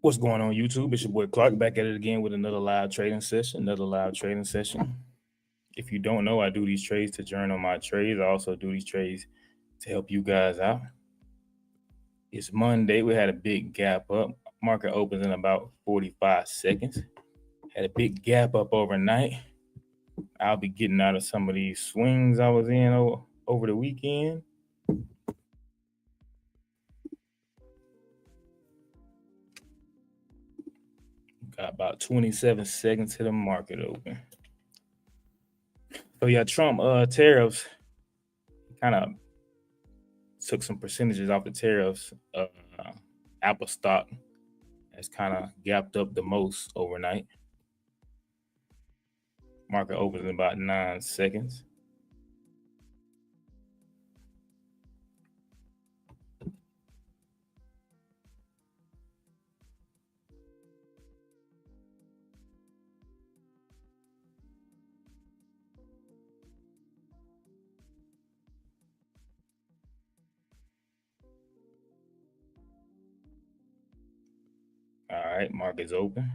What's going on, YouTube? It's your boy Clark back at it again with another live trading session. If you don't know, I do these trades to journal my trades. I also do these trades to help you guys out. It's Monday. We had a big gap up. Market opens in about 45 seconds. Had a big gap up overnight. I'll be getting out of some of these swings I was in over the weekend. Got about 27 seconds to the market open. So yeah, Trump tariffs kind of took some percentages off the tariffs. Apple stock has kind of gapped up the most overnight. Market opens in about 9 seconds. All right, market's open.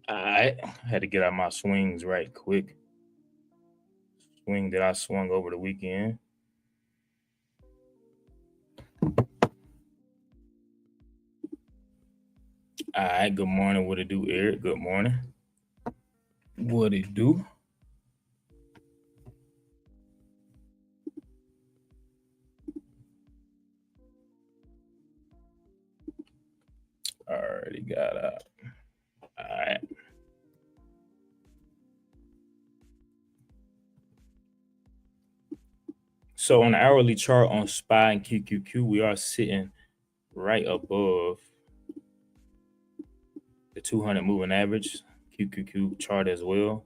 I had to get out my swings right quick. Swing that I swung over the weekend. All right, good morning. What it do, Eric? Good morning. What it do? Already got out. All right. So on the hourly chart on SPY and QQQ, we are sitting right above the 200 moving average. QQQ chart as well.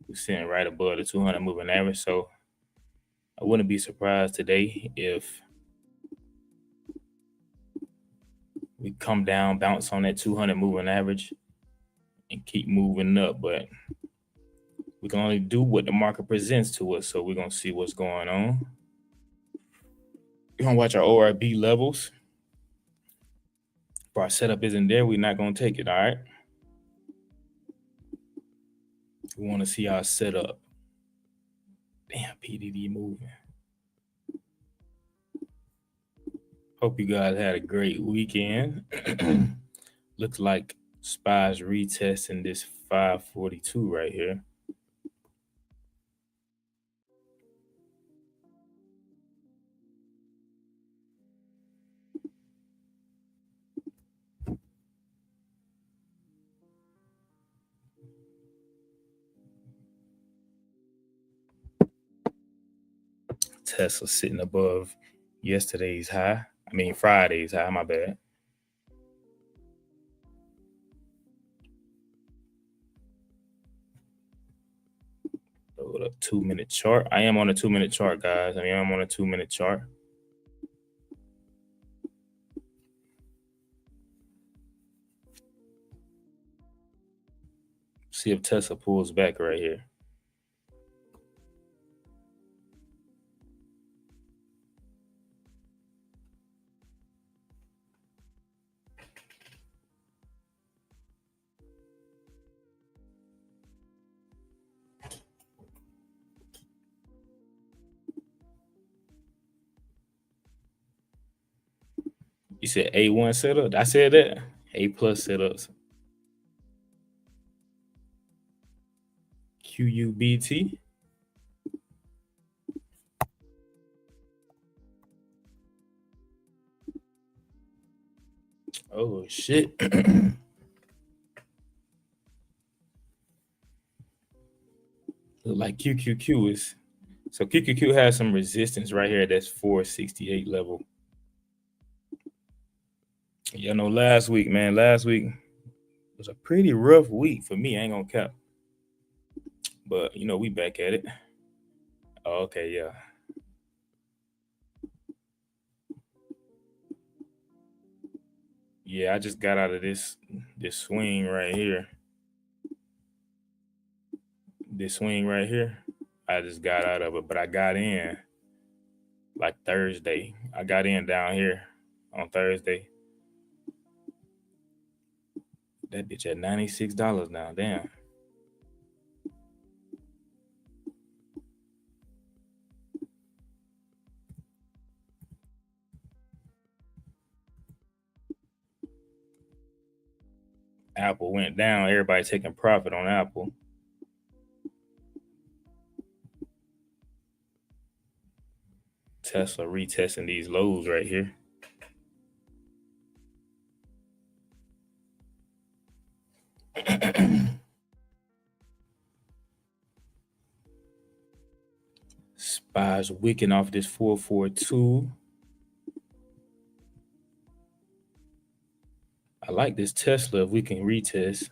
We're sitting right above the 200 moving average. So I wouldn't be surprised today if we come down, bounce on that 200 moving average, and keep moving up. But we can only do what the market presents to us. So we're going to see what's going on. We're going to watch our ORB levels. If our setup isn't there, we're not going to take it, all right? We want to see our setup. Damn, PDD moving. Hope you guys had a great weekend. Looks like SPY's retesting this 542 right here. Tesla sitting above yesterday's high. Friday's high, my bad. Load up 2-minute chart. I am on a 2-minute chart, guys. I'm on a 2-minute chart. See if Tesla pulls back right here. You said A1 setup? I said that. A plus setups. QUBT. Oh shit. Look like QQQ is. So QQQ has some resistance right here. That's 468 level. You know, last week, man, last week was a pretty rough week for me. I ain't gonna cap. But you know, we back at it. Oh, okay, yeah. Yeah, I just got out of this swing right here. This swing right here. I just got out of it, but I got in like Thursday. I got in down here on Thursday. That bitch at $96 now. Damn. Apple went down. Everybody taking profit on Apple. Tesla retesting these lows right here. SPY's wicking off this 442. I like this Tesla if we can retest.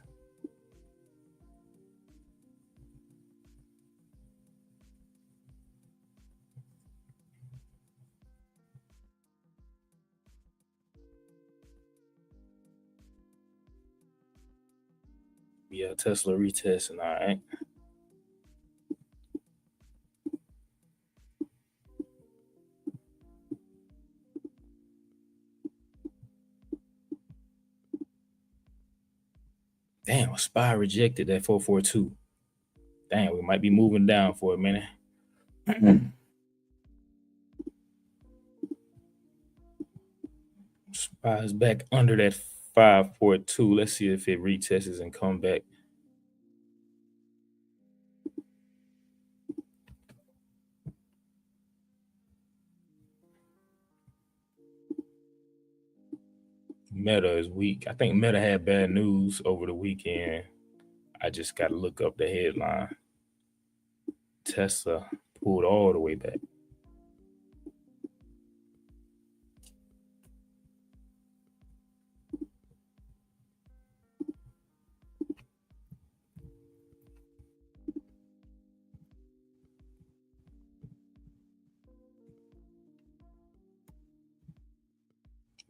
Yeah, Tesla retesting, all right. Damn, SPY rejected that 442. Damn, we might be moving down for a minute. SPY is back under that 542. Let's see if it retests and come back. Meta is weak. I think Meta had bad news over the weekend. I just got to look up the headline. Tesla pulled all the way back.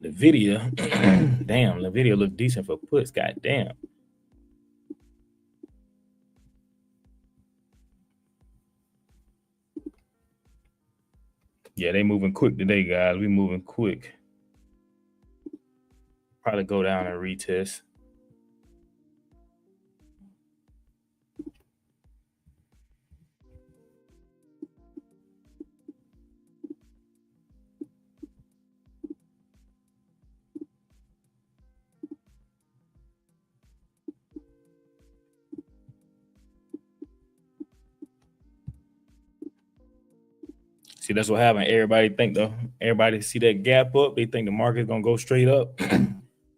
Nvidia, damn, Nvidia look decent for puts. God damn. Yeah, they moving quick today, guys. We moving quick. Probably go down and retest. See, that's what happened. Everybody see that gap up. They think the market's gonna go straight up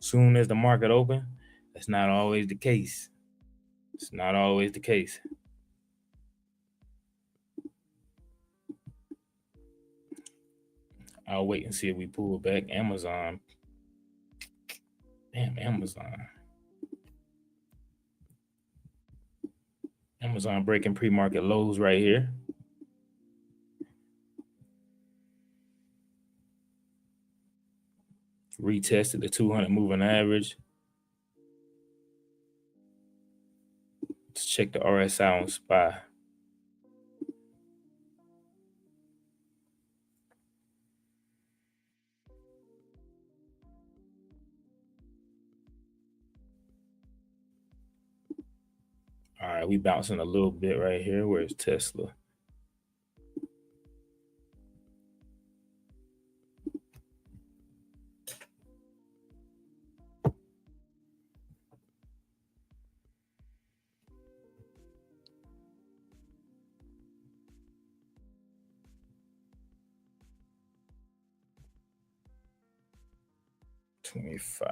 soon as the market open. That's not always the case. It's not always the case. I'll wait and see if we pull back. Amazon. Damn, Amazon. Amazon breaking pre-market lows right here. Retested the 200 moving average. Let's check the RSI on SPY. All right, we bouncing a little bit right here. Where's Tesla? $25.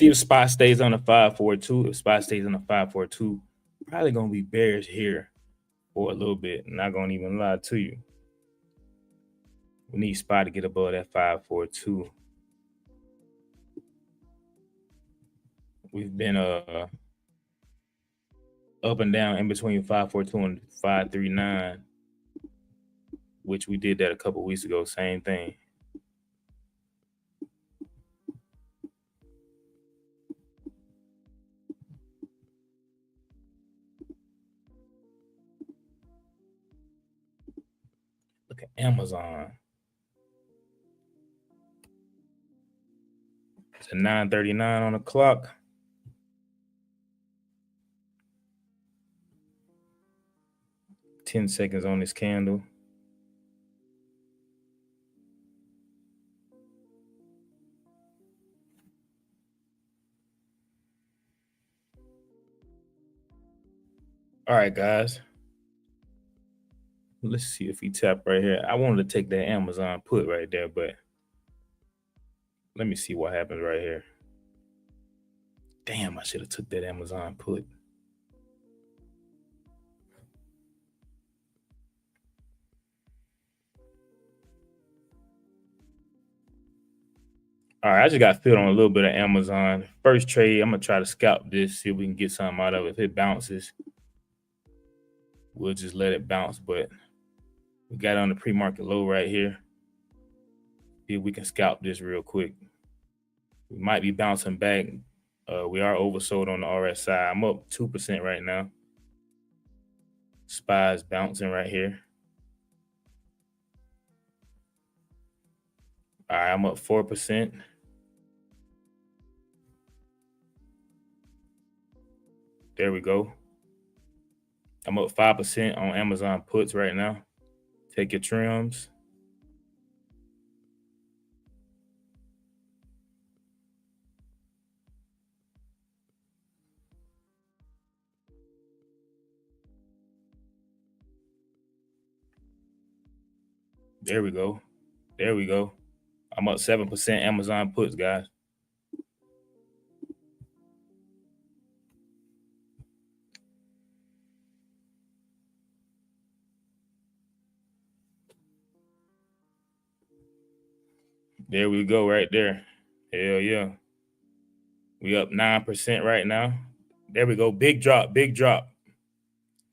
See if spot stays on the 542. If spot stays on the 542, probably gonna be bearish here for a little bit. Not gonna even lie to you. We need spot to get above that 542. We've been up and down in between 542 and 539, which we did that a couple weeks ago. Same thing. Look at Amazon. It's a 9:39 on the clock. Ten seconds on this candle. All right, guys. Let's see if he tap right here. I wanted to take that Amazon put right there, but let me see what happens right here. Damn, I should have took that Amazon put. All right, I just got filled on a little bit of Amazon. First trade, I'm going to try to scalp this, see if we can get something out of it. If it bounces, we'll just let it bounce. But we got on the pre-market low right here. See if we can scalp this real quick. We might be bouncing back. We are oversold on the RSI. I'm up 2% right now. SPY's bouncing right here. All right, I'm up 4%. There we go. I'm up 5% on Amazon puts right now. Take your trims. There we go. There we go. I'm up 7% Amazon puts, guys. There we go right there. Hell yeah. We up 9% right now. There we go. Big drop, big drop.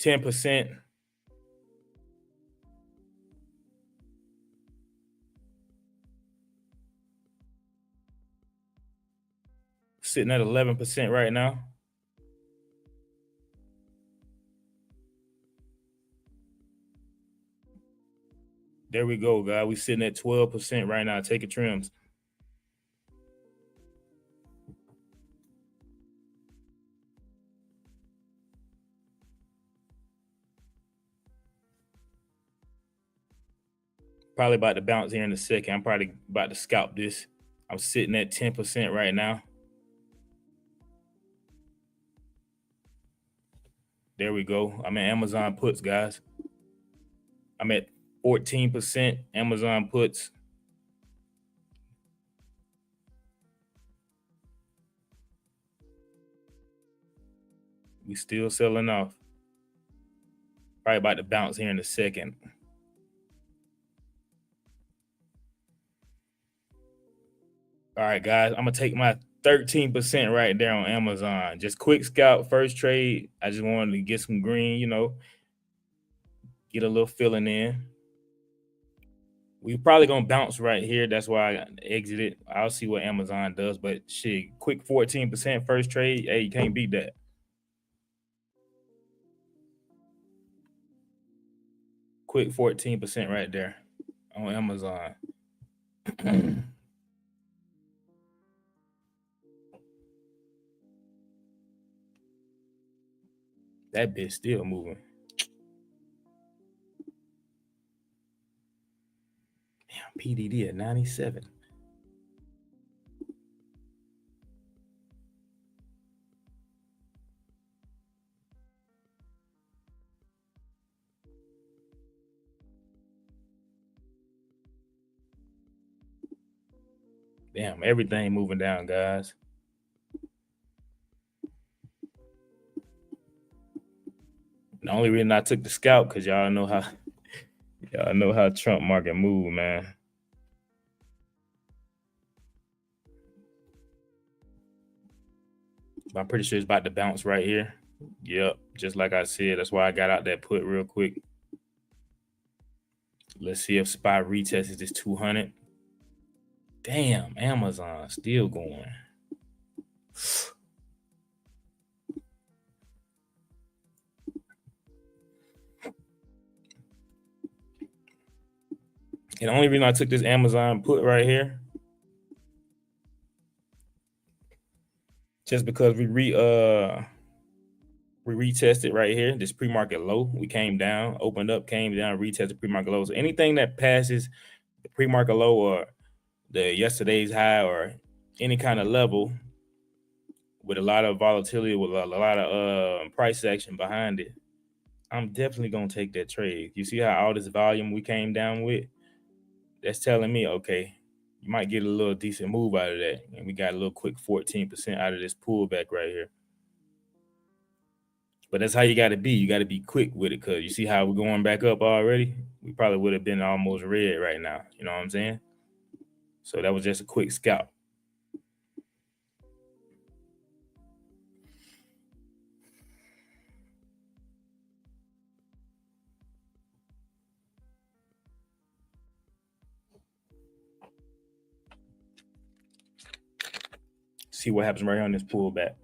10%. Sitting at 11% right now. There we go, guys. We sitting at 12% right now. Take your trims. Probably about to bounce here in a second. I'm probably about to scalp this. I'm sitting at 10% right now. There we go. I'm at Amazon puts, guys. I'm at 14% Amazon puts. We still selling off. Probably about to bounce here in a second. All right, guys. I'm gonna take my 13% right there on Amazon. Just quick scalp, first trade. I just wanted to get some green, get a little filling in. We probably gonna bounce right here. That's why I exited. I'll see what Amazon does, but shit, quick 14% first trade. Hey, you can't beat that. Quick 14% right there on Amazon. That bitch still moving. Damn, PDD at 97. Damn, everything moving down, guys. The only reason I took the scalp because y'all know how Trump market move, man. But I'm pretty sure it's about to bounce right here. Yep, just like I said. That's why I got out that put real quick. Let's see if SPY retests this 200. Damn, Amazon still going. And the only reason I took this Amazon put right here, just because we retested right here, this pre-market low. We came down, opened up, came down, retested pre-market low. So anything that passes the pre-market low or the yesterday's high or any kind of level with a lot of volatility, with a lot of price action behind it, I'm definitely gonna take that trade. You see how all this volume we came down with? That's telling me, okay, you might get a little decent move out of that. And we got a little quick 14% out of this pullback right here. But that's how you got to be. You got to be quick with it, because you see how we're going back up already? We probably would have been almost red right now. You know what I'm saying? So that was just a quick scalp. See what happens right here on this pullback.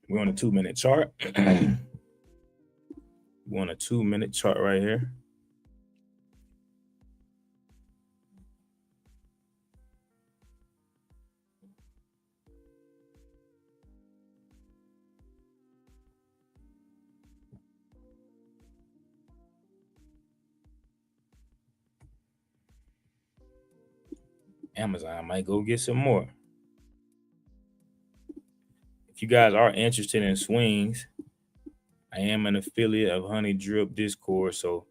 We're on a 2-minute chart. We're on a 2-minute chart right here. Amazon might go get some more. If you guys are interested in swings, I am an affiliate of Honey Drip Discord, so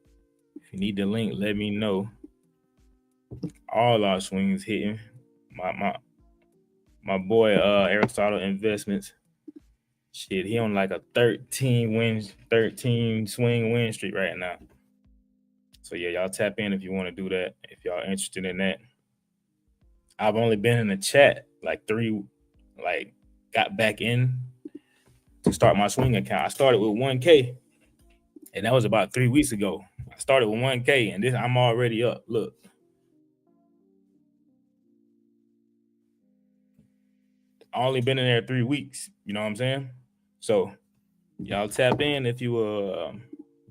if you need the link, let me know. All our swings hitting. My boy Aristotle Investments, shit, he on like a 13 swing win streak right now. So yeah, y'all tap in if you want to do that, if y'all interested in that. I've only been in the chat got back in to start my swing account. I started with 1K, and that was about 3 weeks ago. I started with 1K, and I'm already up. Look. I only been in there 3 weeks. You know what I'm saying? So y'all tap in if you're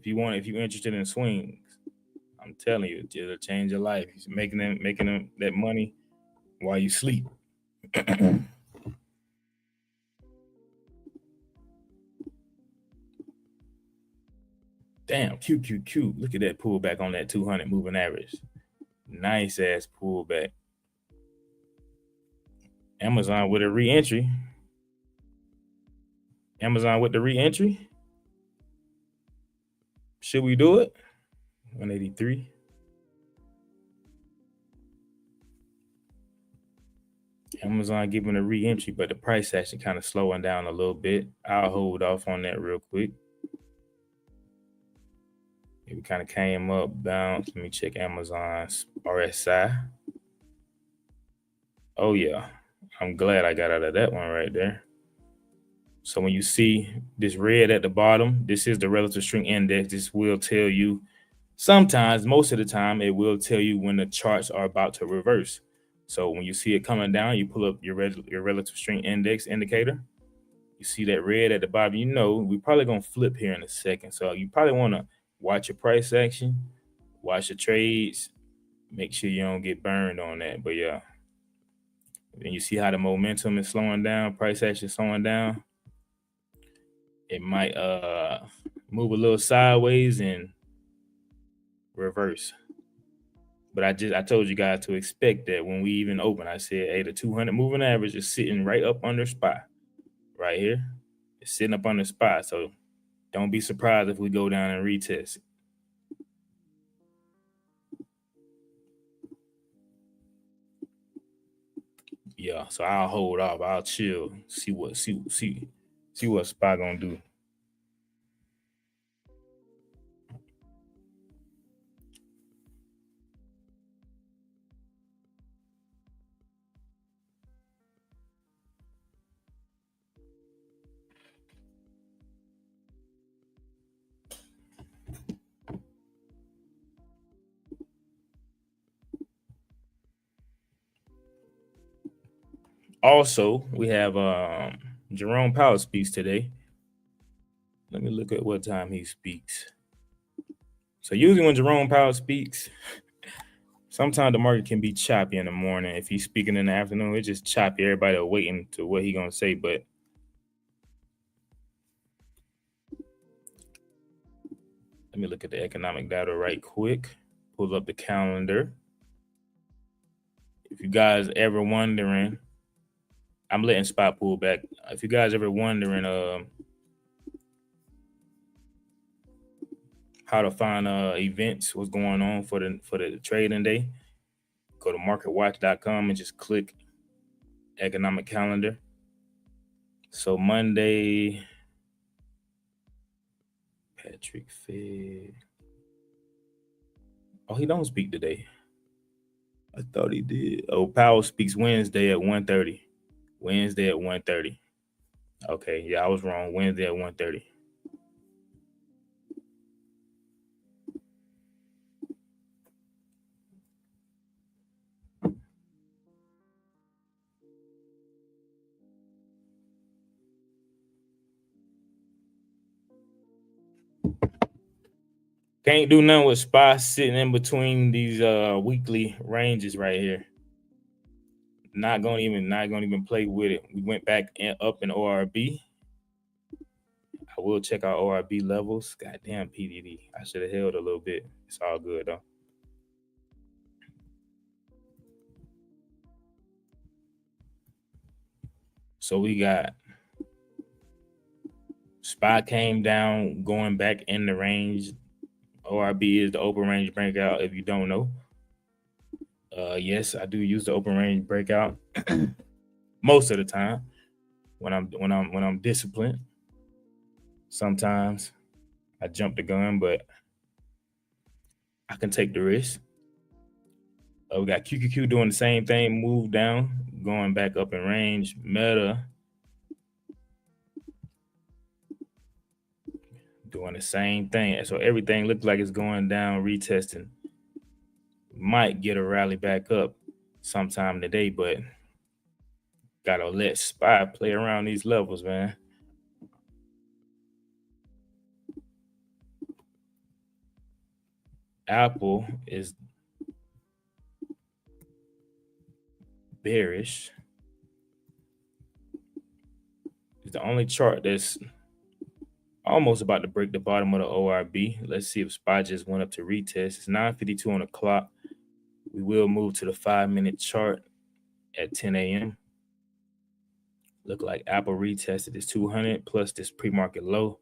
interested in swings. I'm telling you, it'll change your life. You're making them that money while you sleep. Damn, QQQ. Look at that pullback on that 200 moving average. Nice ass pullback. Amazon with a re-entry. Amazon with the re-entry. Should we do it? 183. Amazon giving a re-entry, but the price actually kind of slowing down a little bit. I'll hold off on that real quick. It kind of came up, bounced. Let me check Amazon's RSI. Oh yeah, I'm glad I got out of that one right there. So when you see this red at the bottom, this is the relative strength index. This will tell you, sometimes, most of the time, it will tell you when the charts are about to reverse. So when you see it coming down, you pull up your relative strength index indicator. You see that red at the bottom, you know we're probably going to flip here in a second. So you probably want to watch your price action, watch your trades, make sure you don't get burned on that. But yeah, then you see how the momentum is slowing down, price action slowing down. It might move a little sideways and reverse. But I told you guys to expect that when we even open. I said, hey, the 200 moving average is sitting right up under SPY. Right here. It's sitting up under SPY. So don't be surprised if we go down and retest it. Yeah, so I'll hold off. I'll chill. See See what SPY gonna do. Also, we have Jerome Powell speaks today. Let me look at what time he speaks. So usually when Jerome Powell speaks, sometimes the market can be choppy in the morning. If he's speaking in the afternoon, it's just choppy. Everybody are waiting to what he gonna say. But let me look at the economic data right quick. Pull up the calendar. If you guys ever wondering, I'm letting SPY pull back. If you guys ever wondering how to find events, what's going on for the trading day, go to marketwatch.com and just click economic calendar. So Monday, Patrick Fed. Oh, he don't speak today. I thought he did. Oh, Powell speaks Wednesday at 1:30. Wednesday at 1:30. Okay, yeah, I was wrong. Wednesday at 1:30. Can't do nothing with SPY sitting in between these weekly ranges right here. Not gonna even play with it. We went back up in ORB. I will check our ORB levels. Goddamn PDD. I should have held a little bit. It's all good though. So we got SPY came down, going back in the range. ORB is the open range breakout. If you don't know, yes, I do use the open range breakout most of the time when I'm disciplined. Sometimes I jump the gun, but I can take the risk. We got QQQ doing the same thing, move down, going back up in range. Meta doing the same thing. So everything looks like it's going down, retesting. Might get a rally back up sometime today, but gotta let SPY play around these levels, man. Apple is bearish. It's the only chart that's almost about to break the bottom of the ORB. Let's see if SPY just went up to retest. It's 9:52 on the clock. We will move to the 5-minute chart at 10 a.m. Look like Apple retested this 200 plus this pre-market low.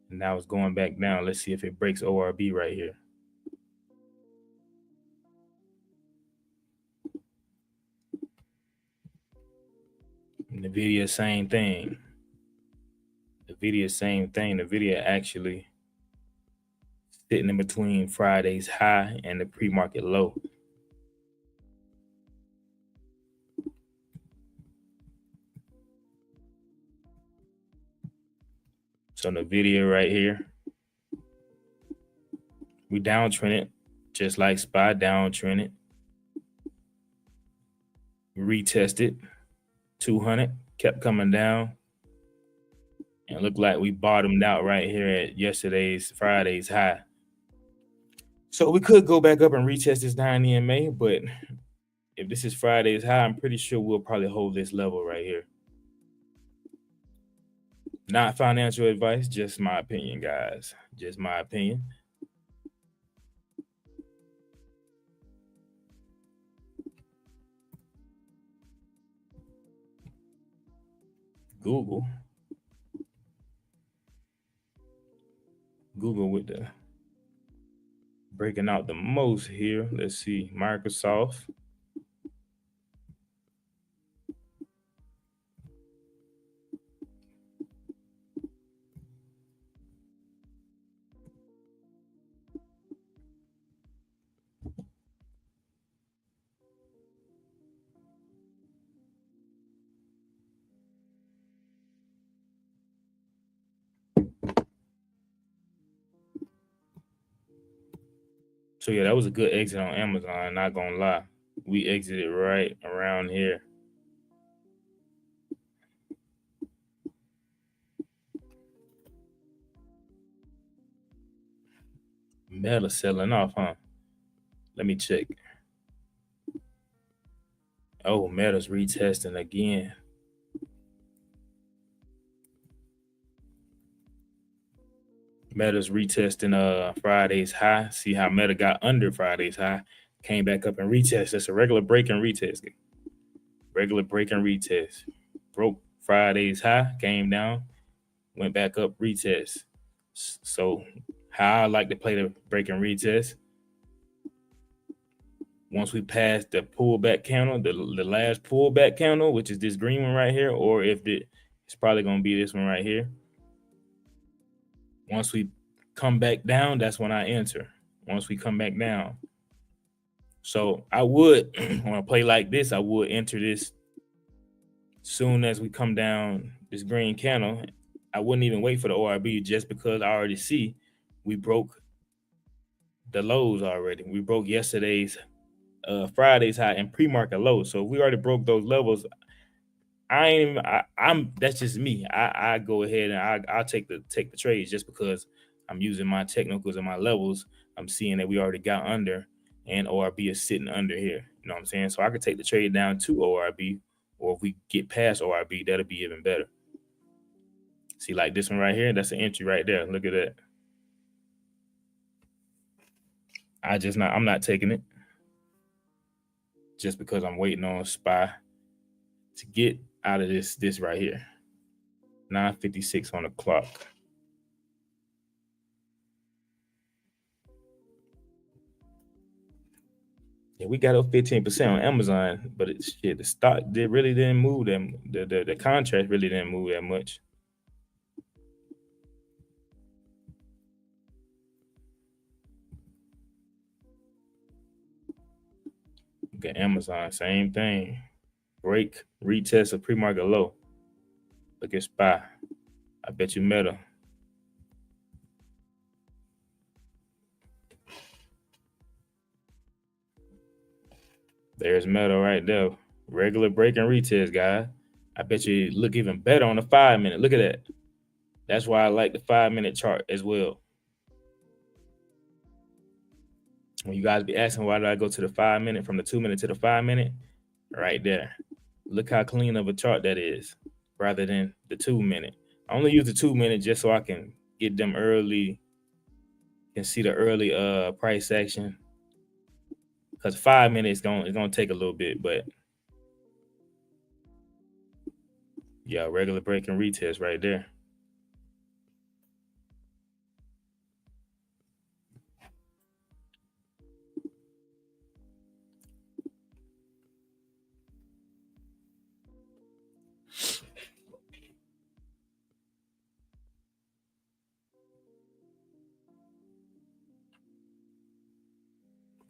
And now it's going back down. Let's see if it breaks ORB right here. NVIDIA, same thing. NVIDIA, same thing. NVIDIA actually sitting in between Friday's high and the pre-market low. So NVIDIA right here, we downtrended, just like SPY downtrended. Retested 200, kept coming down, and looked like we bottomed out right here at Friday's high. So we could go back up and retest this 9 EMA, but if this is Friday's high, I'm pretty sure we'll probably hold this level right here. Not financial advice, just my opinion, guys. Just my opinion. Google with the breaking out the most here. Let's see, Microsoft. So yeah, that was a good exit on Amazon. Not gonna lie, we exited right around here. Meta selling off, huh? Let me check. Oh, Meta's retesting again. Meta's retesting Friday's high. See how Meta got under Friday's high, came back up and retest. That's a regular break and retest. Regular break and retest. Broke Friday's high, came down, went back up, retest. So how I like to play the break and retest. Once we pass the pullback candle, the last pullback candle, which is this green one right here, or if it's probably gonna be this one right here. Once we come back down, that's when I enter. Once we come back down. So I would, when I play like this, I would enter this soon as we come down this green candle. I wouldn't even wait for the ORB just because I already see we broke the lows already. We broke yesterday's Friday's high and pre-market low. So if we already broke those levels, I'm that's just me. I go ahead and I'll take the trades just because I'm using my technicals and my levels. I'm seeing that we already got under and ORB is sitting under here. You know what I'm saying? So I could take the trade down to ORB, or if we get past ORB, that'll be even better. See, like this one right here, that's an entry right there. Look at that. I'm not taking it just because I'm waiting on SPY to get out of this right here. 9:56 on the clock. Yeah, we got up 15% on Amazon, but the stock really didn't move them. The contract really didn't move that much. Look at Amazon, same thing. Break, retest a pre-market low. Look at SPY. I bet you Meta. There's Meta right there. Regular break and retest, guys. I bet you look even better on the 5-minute. Look at that. That's why I like the 5-minute chart as well. When you guys be asking why do I go to the 5-minute from the 2-minute to the 5-minute, right there. Look how clean of a chart that is, rather than the 2-minute. I only use the 2-minute just so I can get them early, can see the early price action. Because 5 minutes it's gonna take a little bit, but yeah, regular break and retest right there.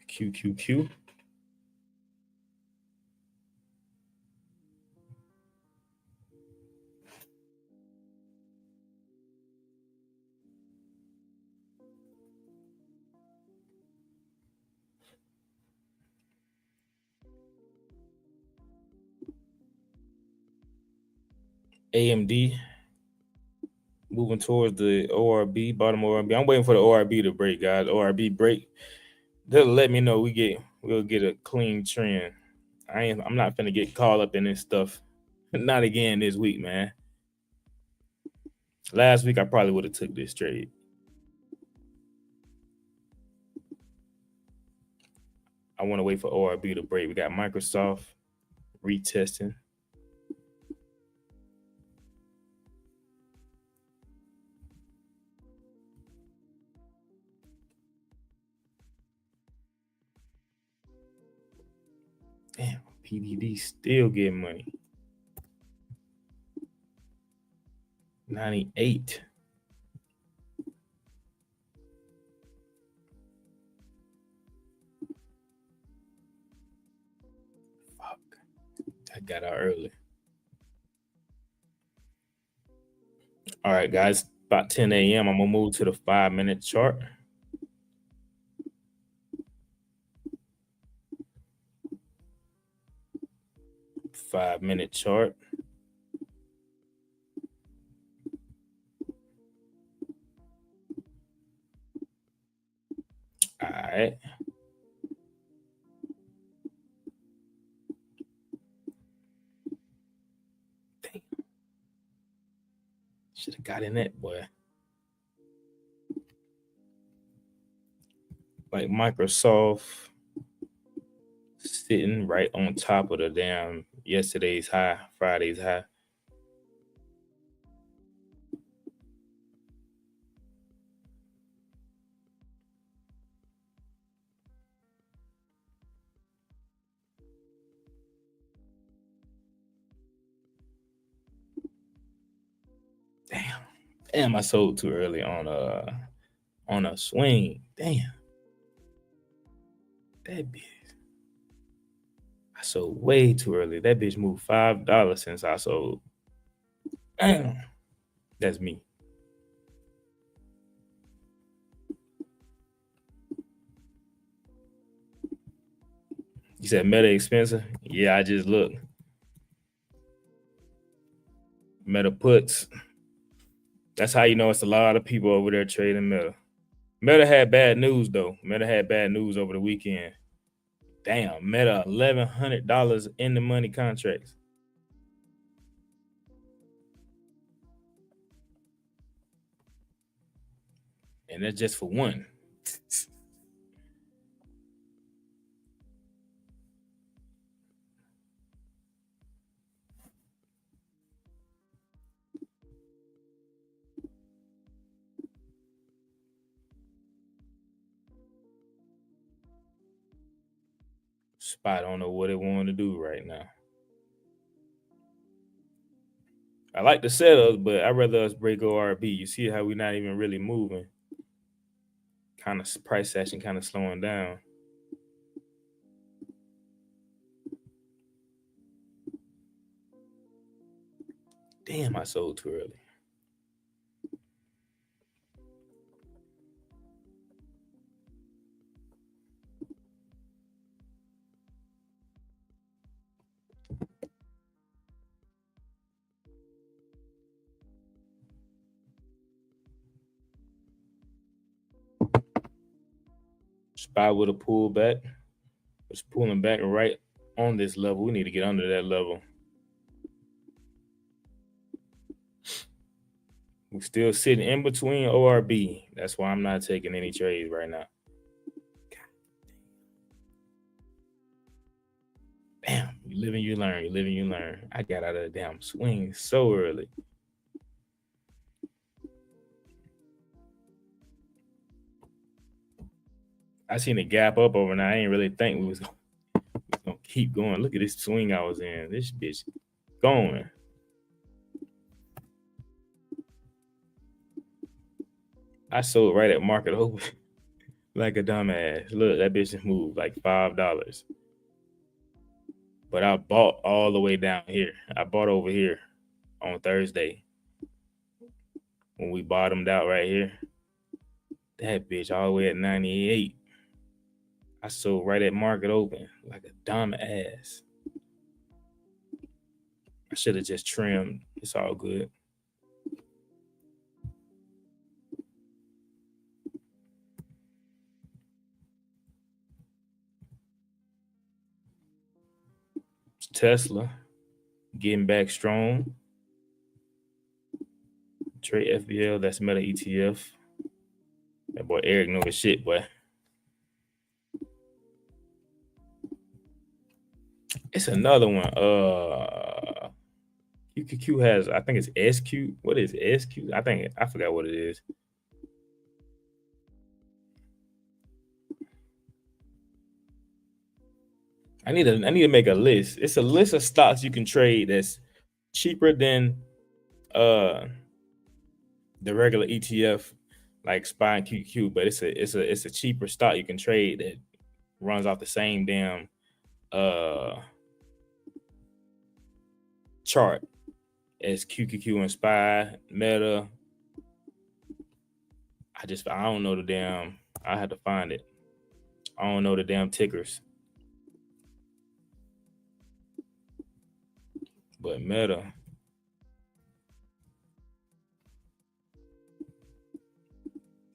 QQQ. AMD moving towards the ORB, bottom ORB. I'm waiting for the ORB to break, guys. ORB break. They'll let me know we'll get a clean trend. I'm not gonna get caught up in this stuff. Not again this week, man. Last week I probably would have took this trade. I want to wait for ORB to break. We got Microsoft retesting. Damn, PDD still getting money. 98. Fuck. I got out early. All right, guys. About 10 a.m. I'm gonna move to the 5-minute chart. 5-minute chart. All right. Damn. Should have got in that, boy. Like Microsoft sitting right on top of the damn yesterday's high, Friday's high. Damn, I sold too early on a swing. Damn. That bitch. I sold way too early. That bitch moved $5 since I sold. Damn. That's me. You said Meta expensive? Yeah, I just looked. Meta puts. That's how you know it's a lot of people over there trading Meta. Meta had bad news though. Meta had bad news over the weekend. Damn, Meta $1,100 in the money contracts. And that's just for one. Spot don't know what it wanted to do right now. I like the setups, but I'd rather us break ORB. You see how we're not even really moving. Kind of price action kind of slowing down. Damn, I sold too early. Spot with a pullback. It's pulling back right on this level. We need to get under that level. We're still sitting in between ORB. That's why I'm not taking any trades right now. Damn, you live and you learn. You live and you learn. I got out of the damn swing so early. I seen a gap up overnight. I ain't really think we was gonna keep going. Look at this swing I was in. This bitch going. I sold right at market open like a dumbass. Look, that bitch just moved like $5. But I bought all the way down here. I bought over here on Thursday when we bottomed out right here. That bitch all the way at 98. I sold right at market open like a dumb ass. I should have just trimmed. It's all good. Tesla getting back strong. Trade FBL, that's Meta ETF. That boy Eric know his shit, boy. It's another one. QQQ has, I think it's SQ. What is SQ? I forgot what it is. I need to make a list. It's a list of stocks you can trade that's cheaper than the regular ETF like SPY and QQ, but it's a cheaper stock you can trade that runs off the same damn chart as QQQ and SPY, Meta. I don't know the damn. I had to find it. I don't know the damn tickers. But Meta,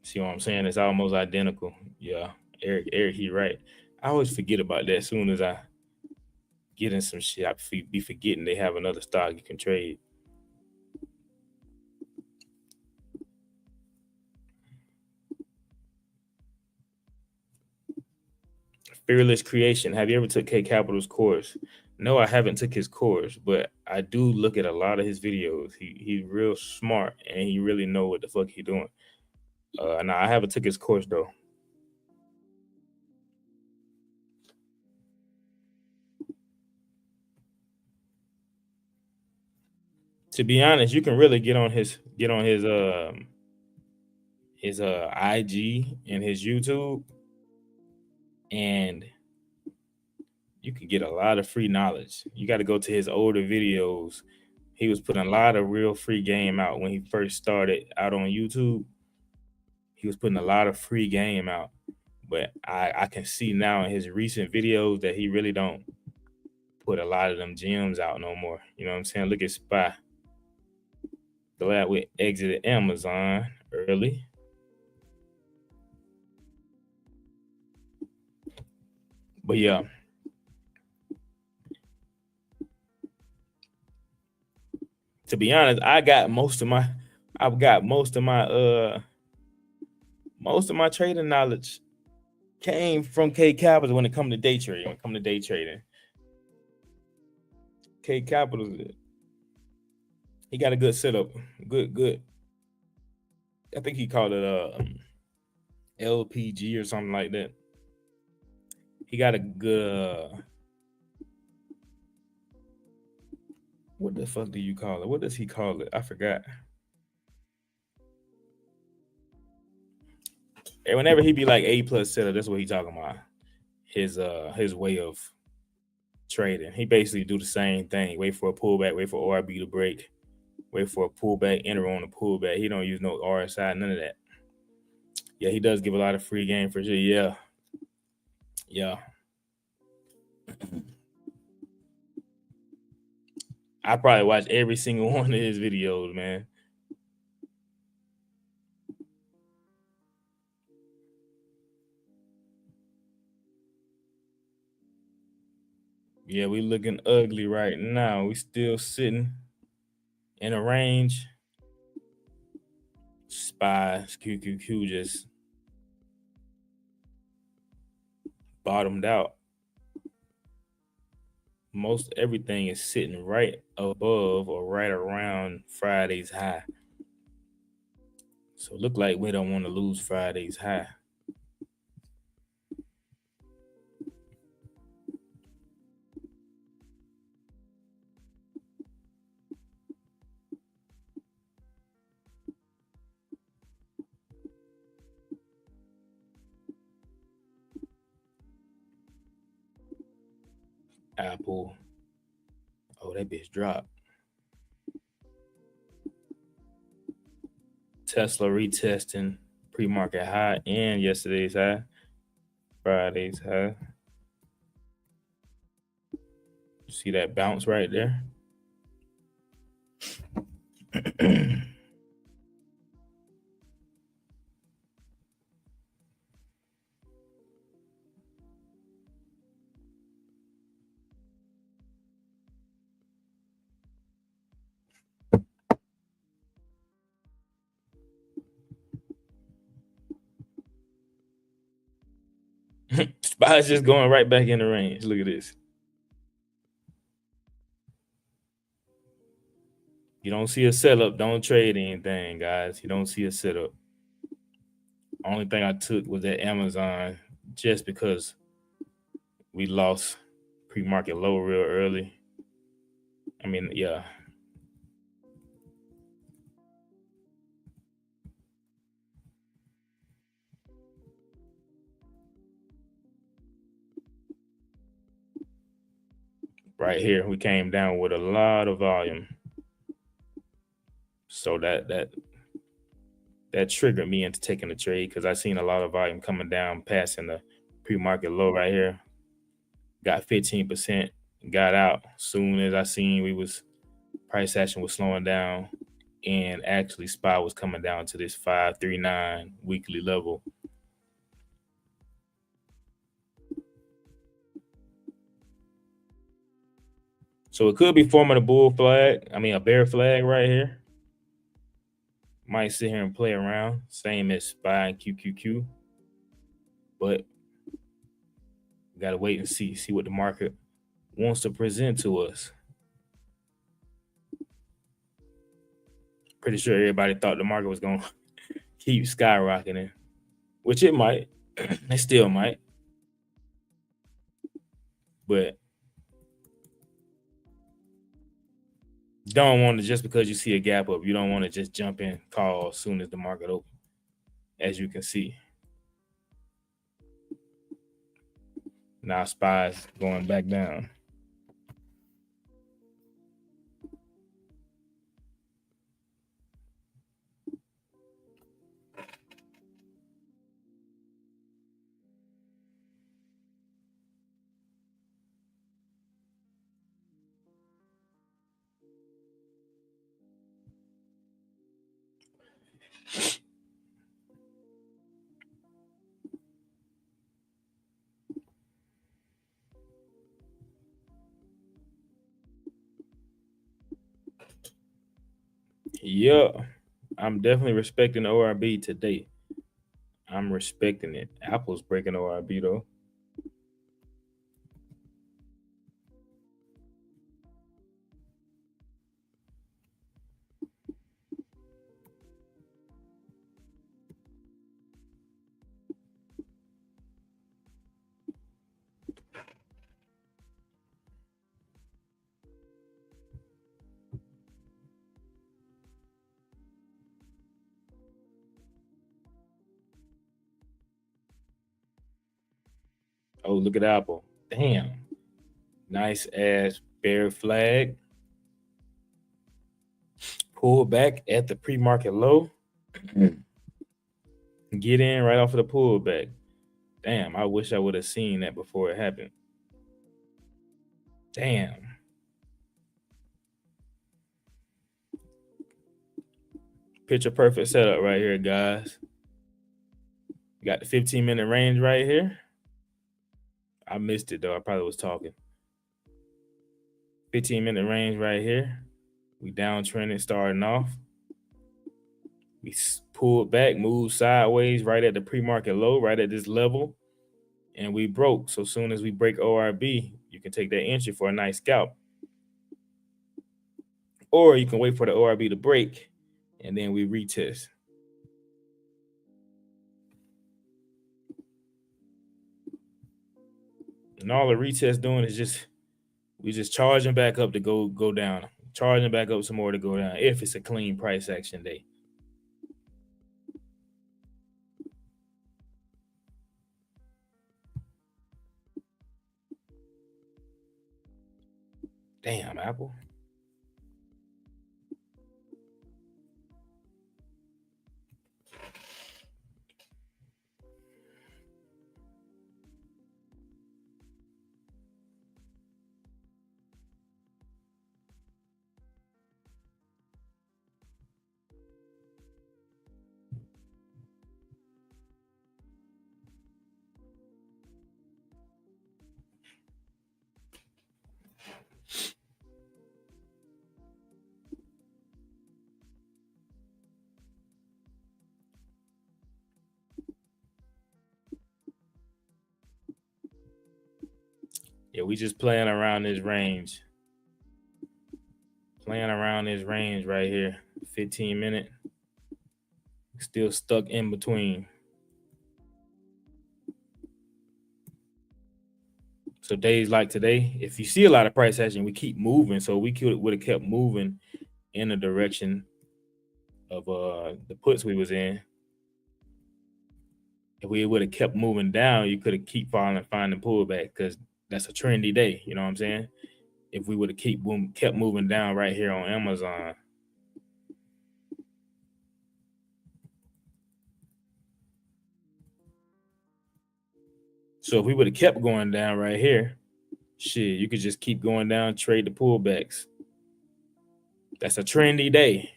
see what I'm saying? It's almost identical. Yeah, Eric, he right. I always forget about that. As soon as I get in some shit, be forgetting they have another stock you can trade. Fearless Creation. Have you ever took K Capital's course? No, I haven't took his course, but I do look at a lot of his videos. He's real smart and he really know what the fuck he doing. Now I haven't took his course though. To be honest, you can really get on his IG and his YouTube, and you can get a lot of free knowledge. You got to go to his older videos. He was putting a lot of real free game out when he first started out on YouTube. He was putting a lot of free game out, but I can see now in his recent videos that he really don't put a lot of them gems out no more. You know what I'm saying? Look at Spy. Glad we exited Amazon early. But yeah. To be honest, I've got most of my trading knowledge came from K Capital when it come to day trading. When it come to day trading, K Capital, he got a good setup. Good. I think he called it LPG or something like that. He got a good. What the fuck do you call it? What does he call it? I forgot. And whenever he be like A+ setup, that's what he talking about. His way of trading. He basically do the same thing. Wait for a pullback, wait for ORB to break, wait for a pullback, enter on a pullback. He don't use no RSI, none of that. Yeah, he does give a lot of free game for sure. Yeah. I probably watch every single one of his videos, man. Yeah, we looking ugly right now. We still sitting in a range. Spy, QQQ just bottomed out. Most everything is sitting right above or right around Friday's high. So it look like we don't want to lose Friday's high. Apple. Oh, that bitch dropped. Tesla retesting pre-market high and yesterday's high. Friday's high. See that bounce right there? Spy's just going right back in the range. Look at this. You don't see a setup, don't trade anything, guys. You don't see a setup. Only thing I took was that Amazon just because we lost pre-market low real early. I mean, yeah. Right here, we came down with a lot of volume. So that triggered me into taking the trade because I seen a lot of volume coming down, passing the pre-market low right here. Got 15%, got out soon as I seen we was price action was slowing down, and actually SPY was coming down to this 539 weekly level. So it could be forming a bull flag. I mean, a bear flag right here. Might sit here and play around, same as SPY and QQQ. But we gotta wait and see what the market wants to present to us. Pretty sure everybody thought the market was gonna keep skyrocketing, which it might. It still might. But don't want to, just because you see a gap up, you don't want to just jump in, call as soon as the market opens, as you can see. Now SPY's going back down. Yeah, I'm definitely respecting ORB today. I'm respecting it. Apple's breaking ORB though. Oh, look at Apple. Damn. Nice ass bear flag. Pull back at the pre-market low. Get in right off of the pullback. Damn, I wish I would have seen that before it happened. Damn. Picture perfect setup right here, guys. You got the 15-minute range right here. I missed it though. I probably was talking. 15-minute range right here. We downtrending starting off. We pulled back, moved sideways right at the pre-market low, right at this level, and we broke. So soon as we break ORB, you can take that entry for a nice scalp. Or you can wait for the ORB to break, and then we retest. And all the retest doing is we just charging back up to go down, charging back up some more to go down if it's a clean price action day. Damn, Apple. Yeah, we just playing around this range. Playing around this range right here. 15-minute. Still stuck in between. So days like today, if you see a lot of price action, we keep moving. So we would have kept moving in the direction of the puts we was in. If we would have kept moving down, you could have keep falling and finding pullback because that's a trendy day. You know what I'm saying? If we would have kept moving down right here on Amazon. So if we would have kept going down right here, shit, you could just keep going down, trade the pullbacks. That's a trendy day.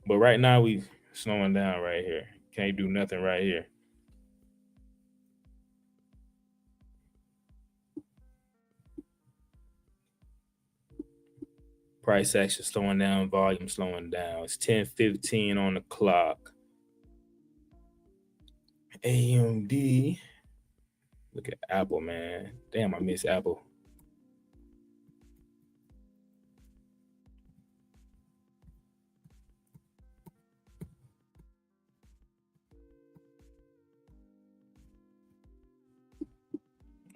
But right now we slowing down right here. Can't do nothing right here. Price action slowing down, volume slowing down. It's 10:15 on the clock. AMD. Look at Apple, man. Damn, I miss Apple.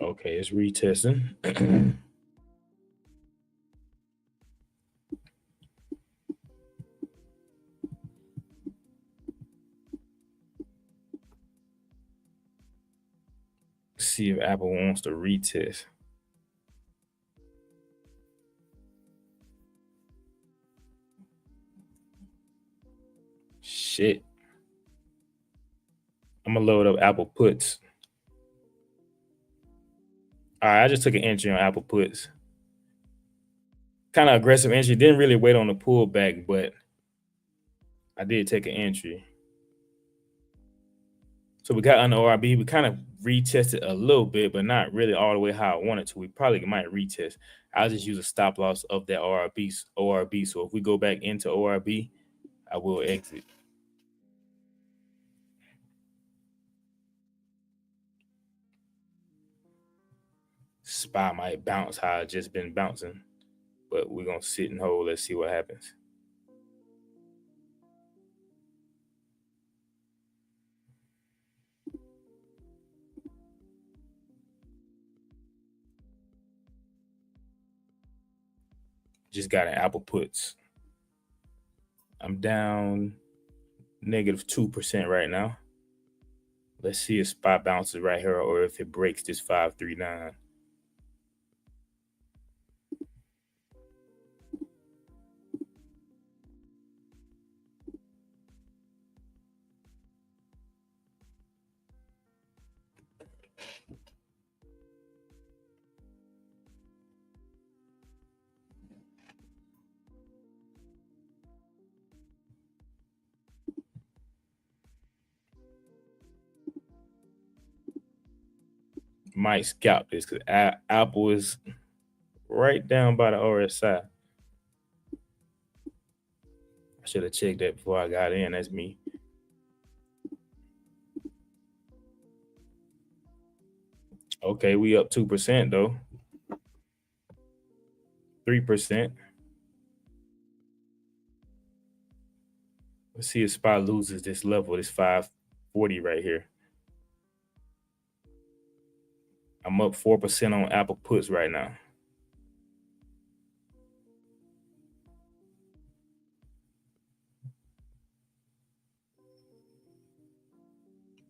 Okay, it's retesting. See if Apple wants to retest. Shit. I'm gonna load up Apple puts. All right, I just took an entry on Apple puts. Kind of aggressive entry. Didn't really wait on the pullback, but I did take an entry. So we got on the ORB. We kind of retested a little bit, but not really all the way how I wanted to. We probably might retest. I'll just use a stop loss of that ORB. So if we go back into ORB, I will exit. SPY might bounce how I just been bouncing, but we're gonna sit and hold. Let's see what happens. Just got an Apple puts. I'm down -2% right now. Let's see if SPY bounces right here or if it breaks this 539. Might scalp this because Apple is right down by the RSI. I should have checked that before I got in. That's me. Okay, we up 2% though. 3%. Let's see if SPY loses this level, this 540 right here. I'm up 4% on Apple puts right now.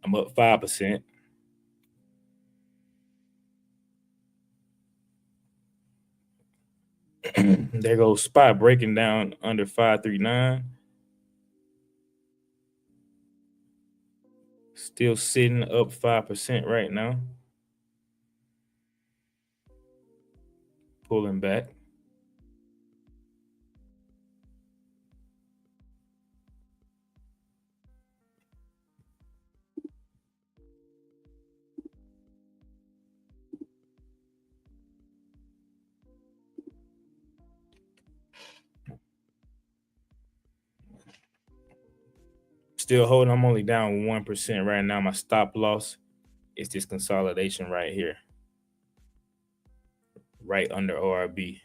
I'm up 5%. There goes SPY breaking down under 539. Still sitting up 5% right now. Pulling back. Still holding. I'm only down 1% right now. My stop loss is this consolidation right here, right under ORB.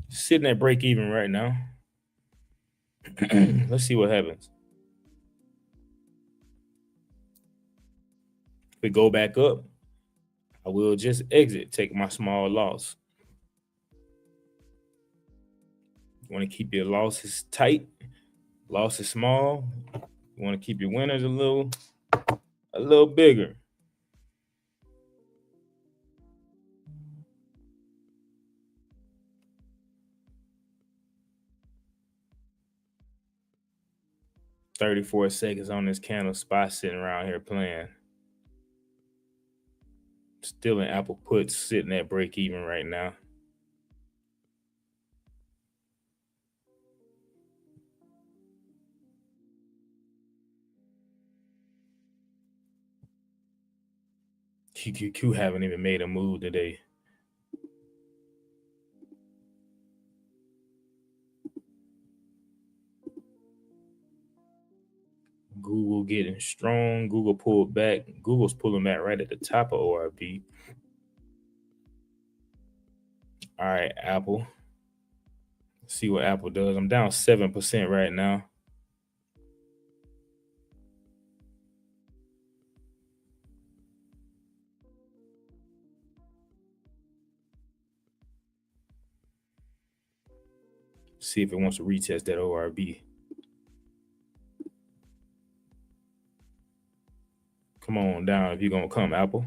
Sitting at break even right now. Let's see what happens. If we go back up, I will just exit, take my small loss. You want to keep your losses tight, losses small. You want to keep your winners a little bigger. 34 seconds on this candle. Spot sitting around here playing. Still in Apple puts sitting at break even right now. QQQ haven't even made a move today. Google getting strong. Google pulled back. Google's pulling back right at the top of ORB. All right, Apple. Let's see what Apple does. I'm down 7% right now. See if it wants to retest that ORB. Come on down if you're going to come, Apple.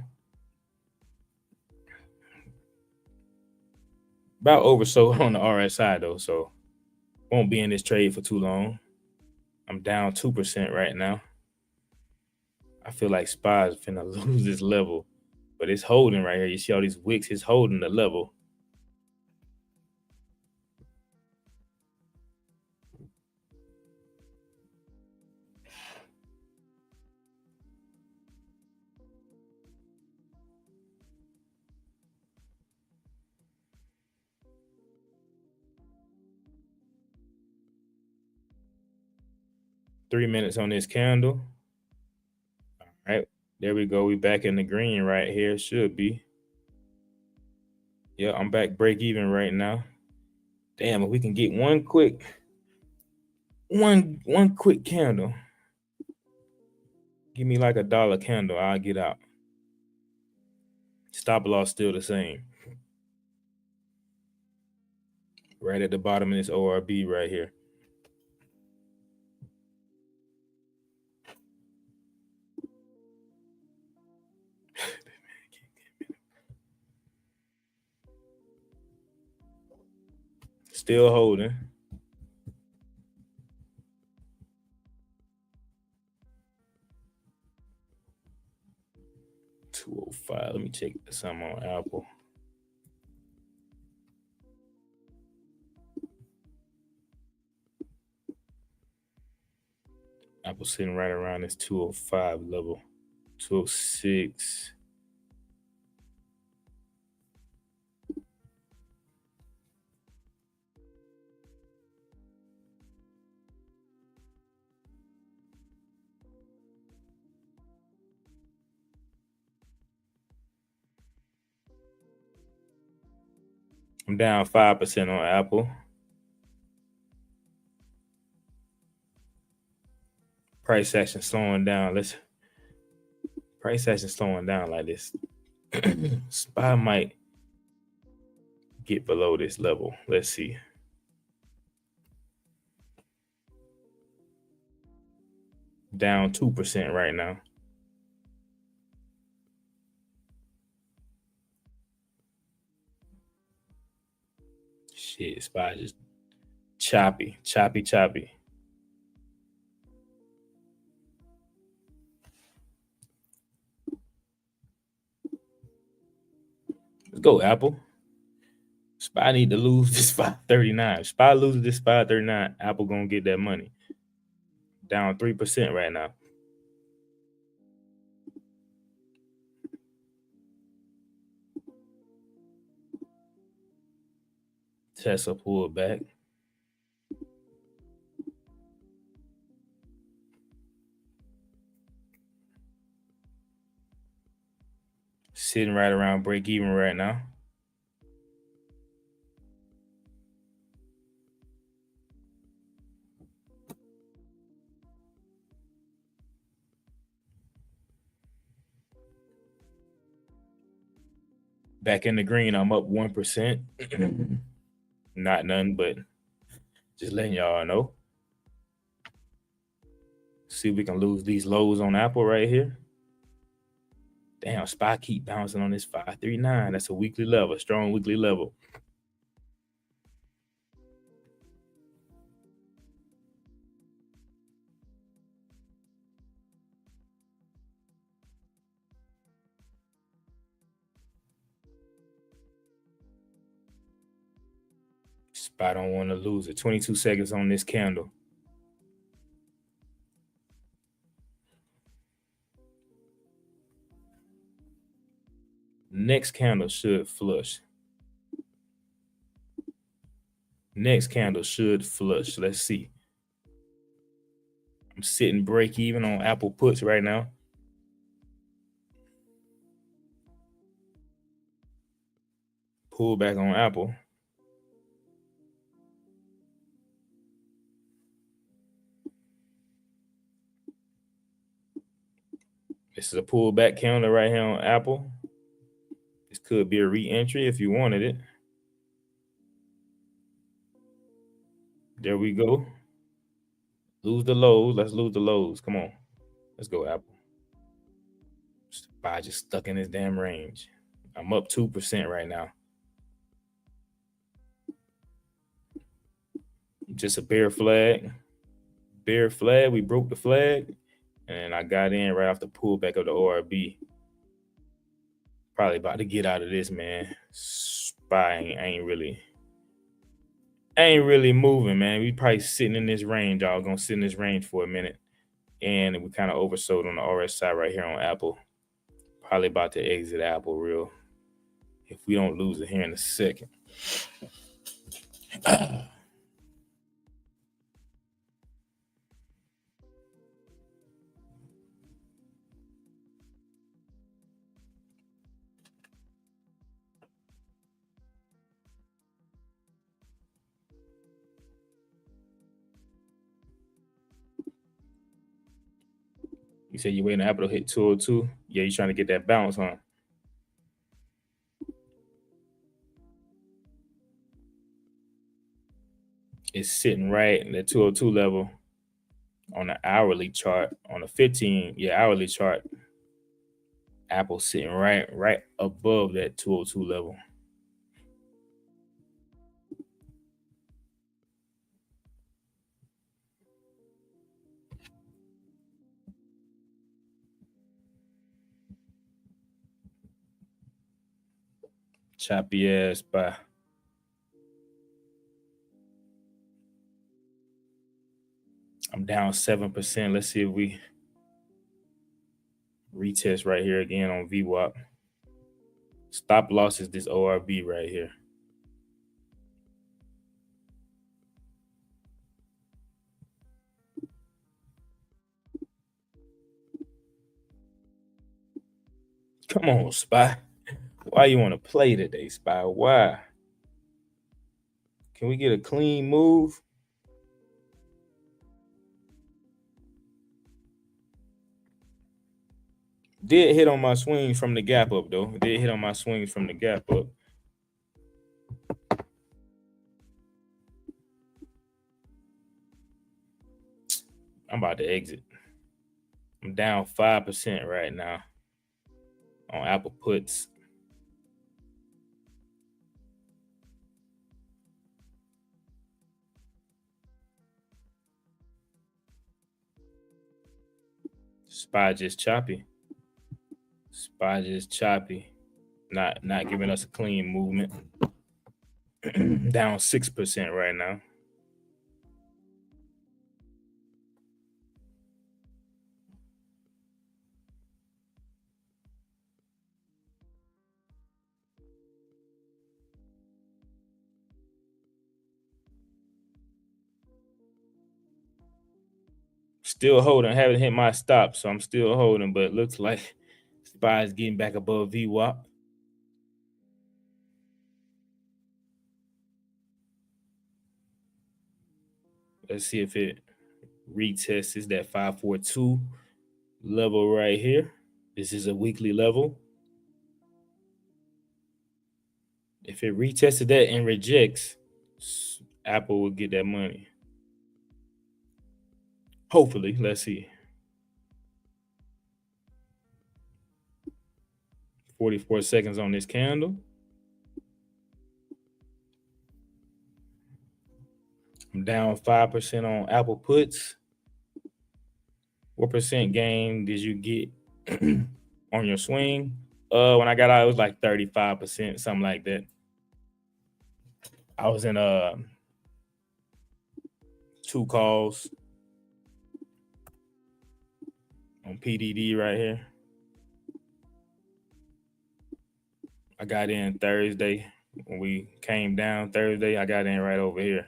About oversold on the RSI, though, so won't be in this trade for too long. I'm down 2% right now. I feel like SPY is finna lose this level, but it's holding right here. You see all these wicks, it's holding the level. Three minutes on this candle. All right, there we go. We back in the green right here. Should be. Yeah, I'm back break even right now. Damn, if we can get one quick candle. Give me like $1 candle, I'll get out. Stop loss still the same. Right at the bottom of this ORB right here. Still holding. $205. Let me check some on Apple. Apple sitting right around this 205 level. 206. I'm down 5% on Apple. Price action slowing down. Price action slowing down like this. SPY might get below this level. Let's see. Down 2% right now. Shit, SPY just choppy. Let's go, Apple. SPY need to lose this 539. SPY loses this 539. Apple gonna get that money. Down 3% right now. Tesla pulled back. Sitting right around break even right now. Back in the green, I'm up 1%. Not none, but just letting y'all know. See if we can lose these lows on Apple right here. Damn, SPY keep bouncing on this 539. That's a weekly level, strong weekly level. SPY don't want to lose it. 22 seconds on this candle. Next candle should flush. Next candle should flush. Let's see. I'm sitting break even on Apple puts right now. Pull back on Apple. This is a pullback candle right here on Apple. This could be a re-entry if you wanted it. There we go. Lose the lows. Let's lose the lows. Come on. Let's go, Apple. SPY just stuck in this damn range. I'm up 2% right now. Just a bear flag. Bear flag. We broke the flag. And I got in right off the pullback of the ORB. Probably about to get out of this, man. SPY ain't really moving, man. We probably sitting in this range, y'all. Gonna sit in this range for a minute. And we kind of oversold on the RSI right here on Apple. Probably about to exit Apple real. If we don't lose it here in a second. You said you waiting on Apple to hit 202? Yeah, you're trying to get that bounce, huh? It's sitting right in the 202 level on the hourly chart. On the 15, hourly chart. Apple sitting right above that 202 level. Choppy ass SPY. I'm down 7%. Let's see if we retest right here again on VWAP. Stop loss is this ORB right here. Come on, SPY. Why you want to play today, SPY? Why? Can we get a clean move? Did hit on my swings from the gap up, though. Did hit on my swings from the gap up. I'm about to exit. I'm down 5% right now on Apple puts. SPY just choppy. SPY just choppy. Not giving us a clean movement. Down 6% right now. Still holding. Haven't hit my stop, so I'm still holding, but it looks like SPY is getting back above VWAP. Let's see if it retests that 542 level right here. This is a weekly level. If it retested that and rejects, Apple will get that money. Hopefully, let's see. 44 seconds on this candle. I'm down 5% on Apple puts. What percent gain did you get on your swing? When I got out, it was like 35%, something like that. I was in 2 calls on PDD right here. I got in Thursday. When we came down Thursday, I got in right over here.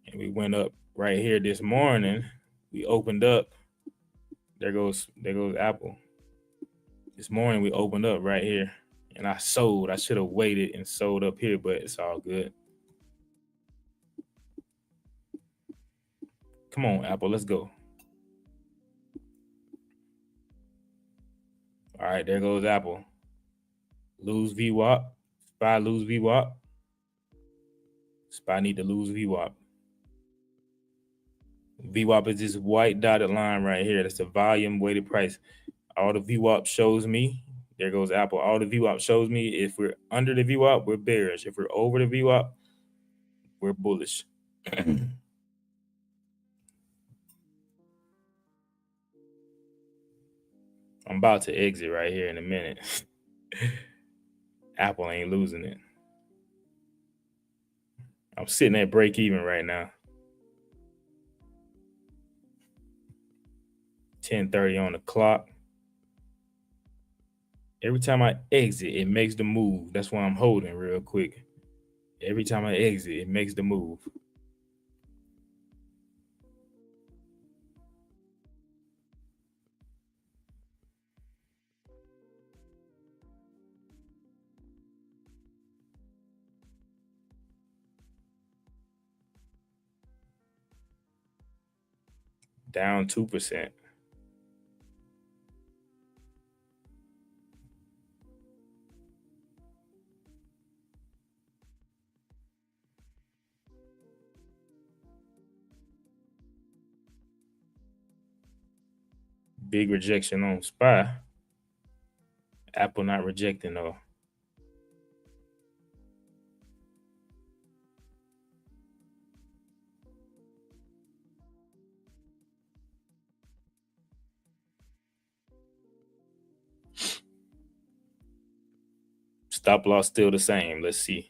And we went up right here this morning. We opened up. There goes Apple. This morning we opened up right here. And I sold. I should have waited and sold up here, but it's all good. Come on, Apple, let's go. All right, there goes Apple. Lose VWAP. SPY lose VWAP. SPY need to lose VWAP. VWAP is this white dotted line right here. That's the volume weighted price. All the VWAP shows me. There goes Apple. All the VWAP shows me. If we're under the VWAP, we're bearish. If we're over the VWAP, we're bullish. I'm about to exit right here in a minute. Apple ain't losing it. I'm sitting at break even right now. 10:30 on the clock. Every time I exit, it makes the move. That's why I'm holding real quick. Every time I exit, it makes the move. Down 2%. Big rejection on SPY. Apple not rejecting though. Stop loss still the same. Let's see.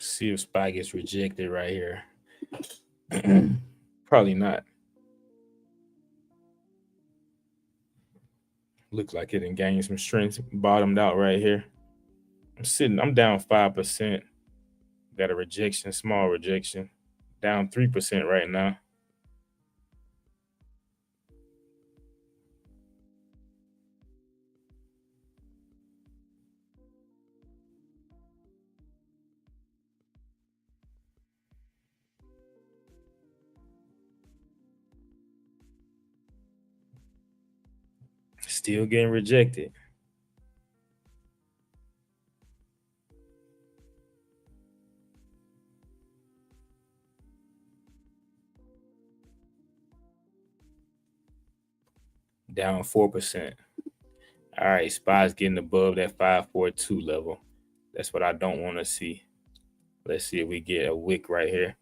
See if SPY gets rejected right here. Probably not. Looks like it didn't gain some strength. Bottomed out right here. I'm down 5%. Got a rejection, small rejection. Down 3% right now. Still getting rejected. Down 4%. All right, SPY's getting above that 542 level. That's what I don't want to see. Let's see if we get a wick right here.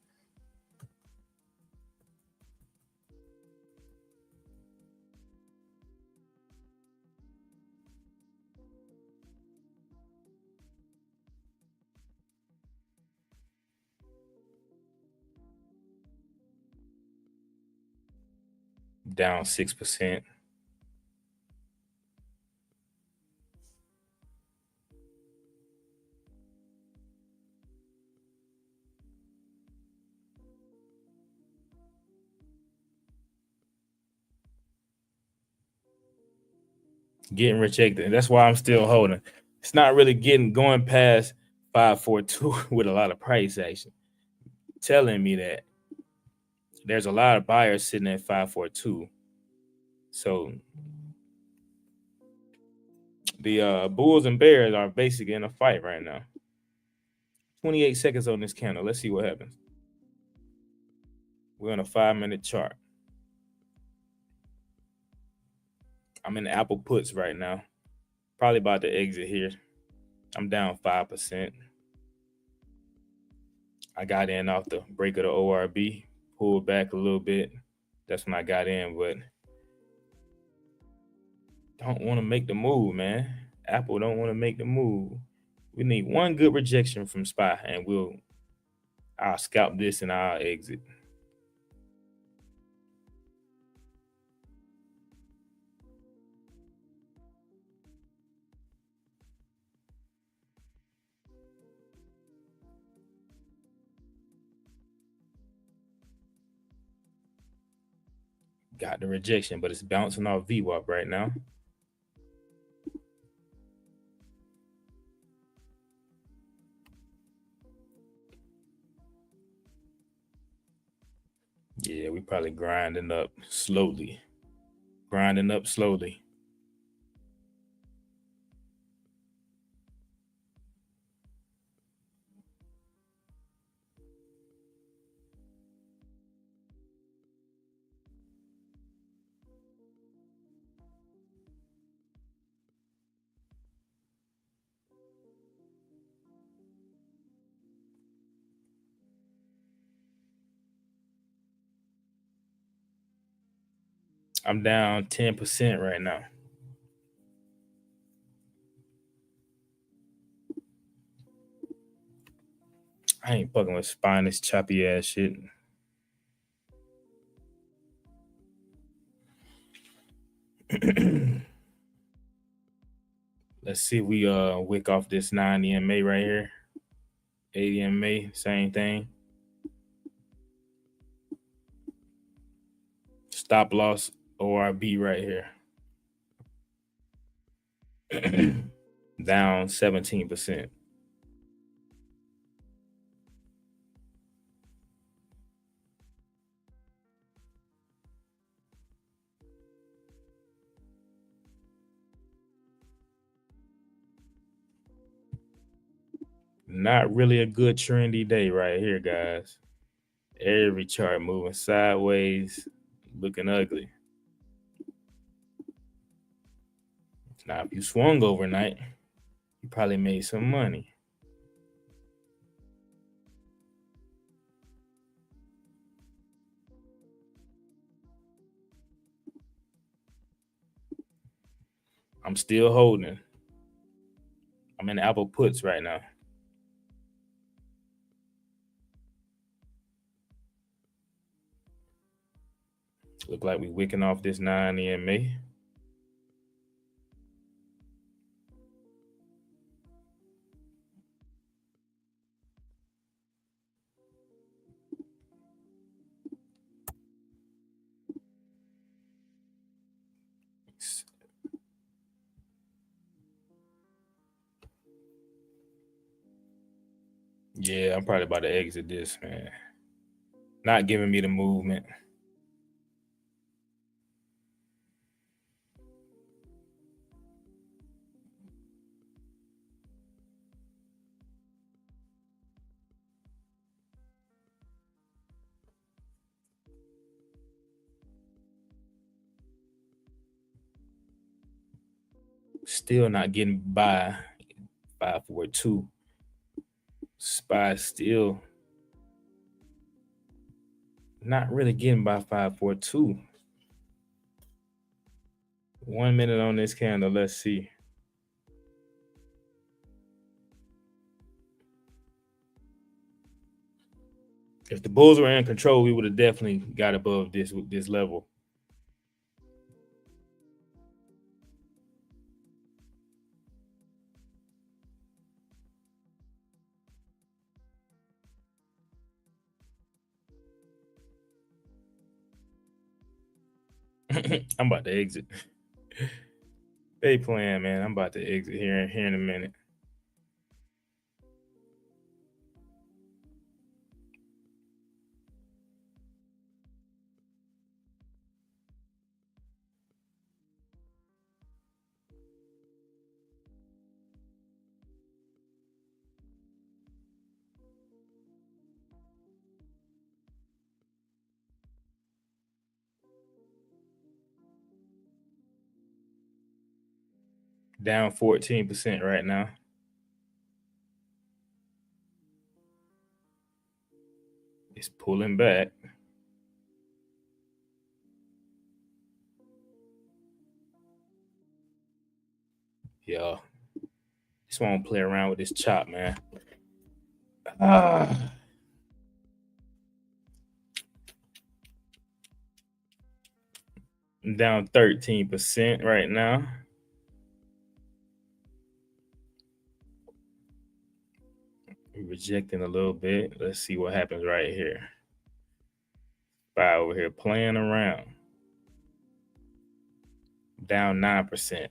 Down 6%. Getting rejected. That's why I'm still holding. It's not really going past 542 with a lot of price action. Telling me that there's a lot of buyers sitting at 542. So the Bulls and Bears are basically in a fight right now. 28 seconds on this candle. Let's see what happens. We're on a 5-minute chart. I'm in Apple puts right now. Probably about to exit here. I'm down 5%. I got in off the break of the ORB, pulled back a little bit. That's when I got in, but don't want to make the move, man. Apple don't want to make the move. We need one good rejection from SPY, and I'll scalp this and I'll exit. Got the rejection, but it's bouncing off VWAP right now. Yeah, we probably grinding up slowly. Grinding up slowly. I'm down 10% right now. I ain't fucking with spineless choppy ass shit. Let's see if we wick off this 9 EMA right here. 8 EMA, same thing. Stop loss ORB right here. Down 17%. Not really a good trendy day right here, guys. Every chart moving sideways, looking ugly. Now, if you swung overnight, you probably made some money. I'm still holding. I'm in Apple puts right now. Look like we wicking off this 9 EMA. Yeah, I'm probably about to exit this, man. Not giving me the movement. Still not getting by 542. SPY still not really getting by 542. 1 minute on this candle. Let's see. If the bulls were in control, we would have definitely got above this level. I'm about to exit. They playing, man. I'm about to exit here in a minute. Down 14% right now. It's pulling back. Yeah. Just want to play around with this chop, man. I'm down 13% right now. Rejecting a little bit. Let's see what happens right here. Spy over here playing around. Down 9%.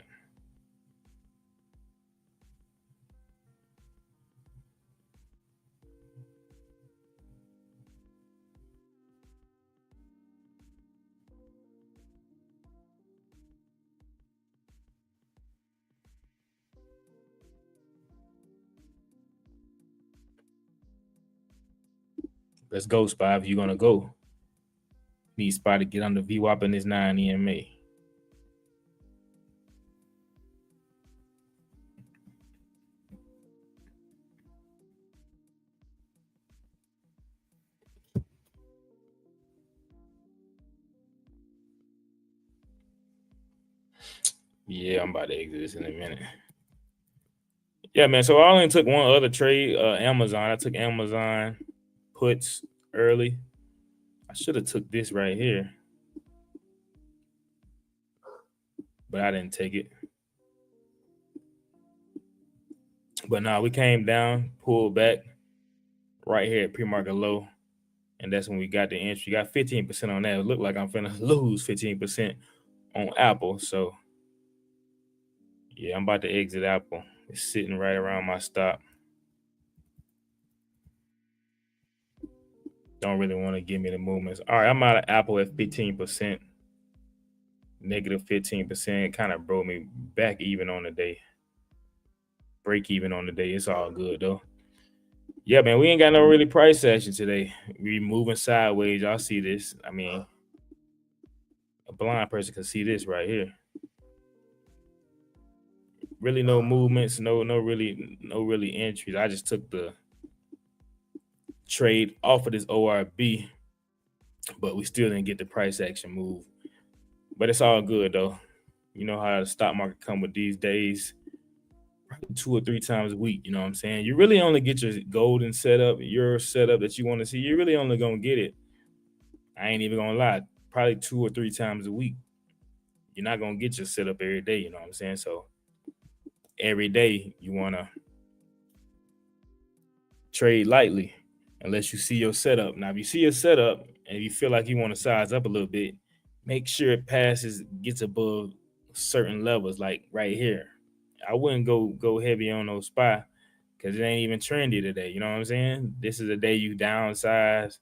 Let's go, Spy. If you're gonna go, need Spy to get on the VWAP in this 9 EMA. Yeah, I'm about to exit this in a minute. Yeah, man. So I only took one other trade, Amazon. I took Amazon puts early. I should have took this right here, but I didn't take it. But now we came down, pulled back right here at pre-market low, and that's when we got the entry. Got 15% on that. It looked like I'm finna lose 15% on Apple. So yeah, I'm about to exit Apple. It's sitting right around my stop. Don't really want to give me the movements. All right, I'm out of Apple at 15%, negative 15%. Kind of brought me back even on the day. Break even on the day. It's all good though. Yeah, man, we ain't got no really price action today. We moving sideways. Y'all see this? I mean, a blind person can see this right here. Really no movements, no really entries. I just took the trade off of this ORB, but we still didn't get the price action move. But it's all good though. You know how the stock market come with these days, 2 or 3 times a week. You know what I'm saying? You really only get your golden setup, your setup that you want to see. You're really only gonna get it. I ain't even gonna lie, probably 2 or 3 times a week. You're not gonna get your setup every day. You know what I'm saying? So every day you wanna trade lightly unless you see your setup. Now, if you see your setup and you feel like you want to size up a little bit, make sure it gets above certain levels, like right here. I wouldn't go heavy on those SPY because it ain't even trendy today. You know what I'm saying? This is a day you downsize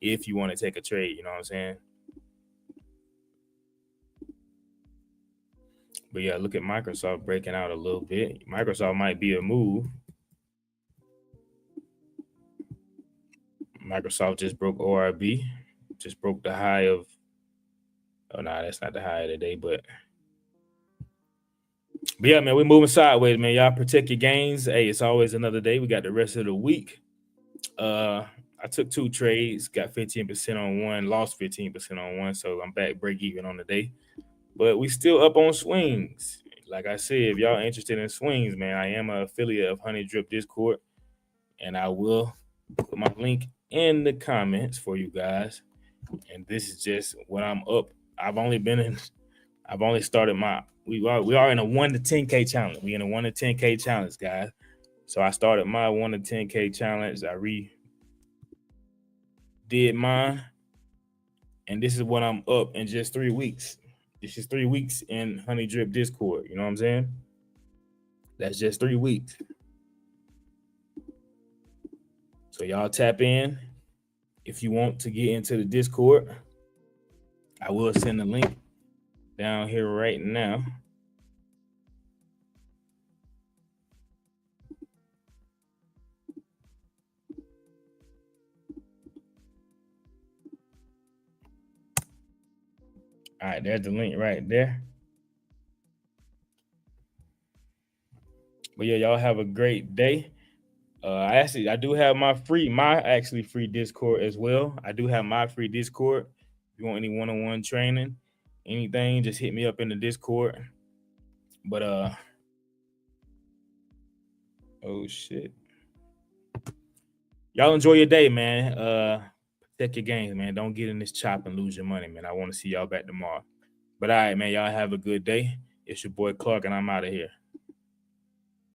if you want to take a trade. You know what I'm saying? But yeah, look at Microsoft breaking out a little bit. Microsoft might be a move. Microsoft just broke ORB, just broke the high of. Oh no, that's not the high of the day, but yeah, man, we're moving sideways, man. Y'all protect your gains. Hey, it's always another day. We got the rest of the week. I took 2 trades, got 15% on one, lost 15% on one, so I'm back break even on the day. But we still up on swings. Like I said, if y'all interested in swings, man, I am an affiliate of Honey Drip Discord, and I will put my link in the comments for you guys. And this is just what I'm up. I've only started my. We are in a 1 to 10K challenge. We in a 1 to 10K challenge, guys. So I started my 1 to 10K challenge. I did mine, and this is what I'm up in just 3 weeks. This is 3 weeks in Honey Drip Discord. You know what I'm saying? That's just 3 weeks. So y'all tap in if you want to get into the Discord. I will send the link down here right now. All right, there's the link right there. But yeah, y'all have a great day. I do have my free Discord as well. I do have my free Discord. If you want any one-on-one training, anything, just hit me up in the Discord. But oh shit. Y'all enjoy your day, man. Protect your games, man. Don't get in this chop and lose your money, man. I want to see y'all back tomorrow. But all right, man, y'all have a good day. It's your boy Clark, and I'm out of here.